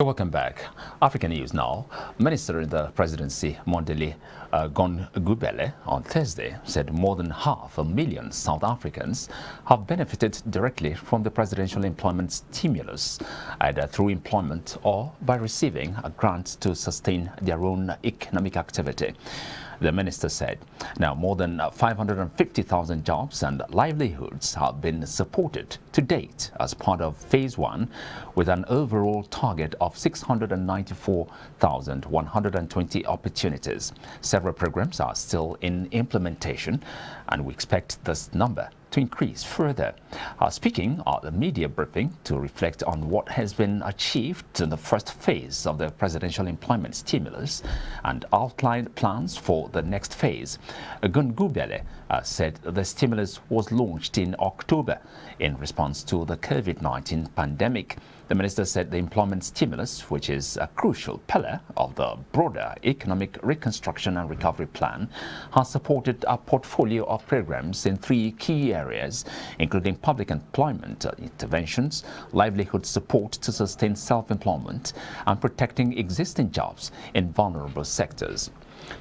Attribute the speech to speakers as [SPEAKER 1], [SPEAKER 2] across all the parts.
[SPEAKER 1] Welcome back. African news now. Minister in the presidency, Mondele Gunfire, on Thursday said more than 500,000 South Africans have benefited directly from the presidential employment stimulus, either through employment or by receiving a grant to sustain their own economic activity. The minister said, now more than 550,000 jobs and livelihoods have been supported to date as part of Phase 1, with an overall target of 694,120 opportunities. Several programs are still in implementation, and we expect this number to increase further. Speaking at the media briefing to reflect on what has been achieved in the first phase of the presidential employment stimulus and outlined plans for the next phase, Gunfire said the stimulus was launched in October in response to the COVID-19 pandemic. The minister said the employment stimulus, which is a crucial pillar of the broader economic reconstruction and recovery plan, has supported a portfolio of programs in three key areas, including public employment interventions, livelihood support to sustain self-employment, and protecting existing jobs in vulnerable sectors.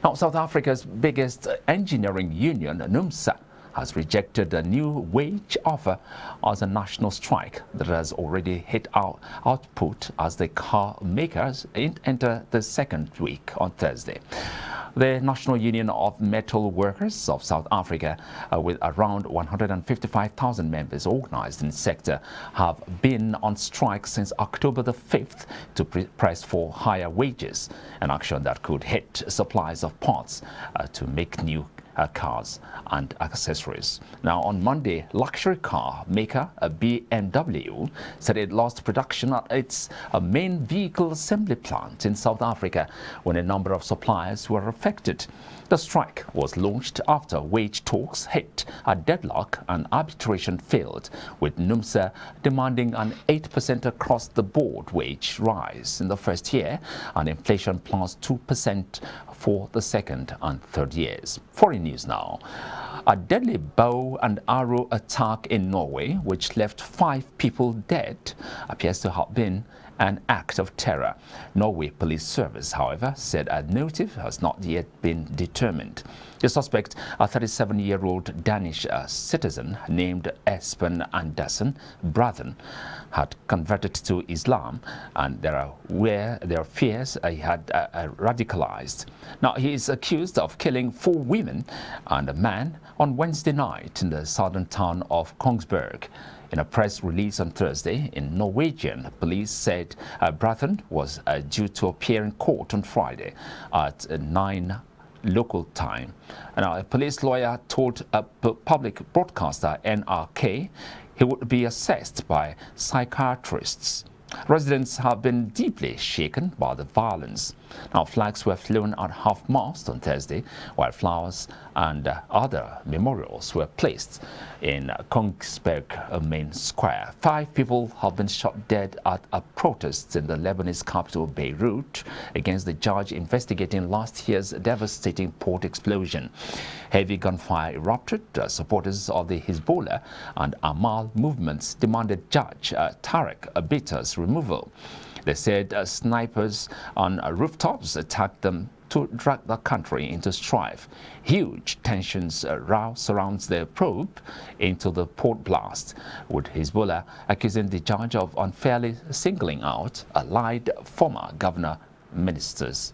[SPEAKER 1] Now, South Africa's biggest engineering union, NUMSA, has rejected a new wage offer as a national strike that has already hit our output as the car makers enter the second week on Thursday. The National Union of Metal Workers of South Africa, with around 155,000 members organized in the sector, have been on strike since October the 5th to press for higher wages, an action that could hit supplies of parts to make new cars and accessories. Now, on Monday, luxury car maker BMW said it lost production at its main vehicle assembly plant in South Africa when a number of suppliers were affected. The strike was launched after wage talks hit a deadlock and arbitration failed, with NUMSA demanding an 8% across-the-board wage rise in the first year and inflation plus 2% for the second and third years. Foreign news now. A deadly bow and arrow attack in Norway, which left 5 people dead, appears to have been an act of terror. Norway Police Service, however, said a motive has not yet been determined. The suspect, a 37-year-old Danish citizen named Espen Andersen Brathen, had converted to Islam, and there are fears he had radicalized. Now, he is accused of killing 4 women and a man on Wednesday night in the southern town of Kongsberg. In a press release on Thursday, in Norwegian, police said Brathen was due to appear in court on Friday at 9 local time. Now, a police lawyer told a public broadcaster NRK he would be assessed by psychiatrists. Residents have been deeply shaken by the violence. Now, flags were flown at half-mast on Thursday, while flowers and other memorials were placed in Kongsberg main square. 5 people have been shot dead at a protest in the Lebanese capital Beirut against the judge investigating last year's devastating port explosion. Heavy gunfire erupted. Supporters of the Hezbollah and Amal movements demanded Judge Tarek Abita's removal. They said snipers on rooftops attacked them to drag the country into strife. Huge tensions surrounds the probe into the port blast, with Hezbollah accusing the judge of unfairly singling out allied former governor ministers.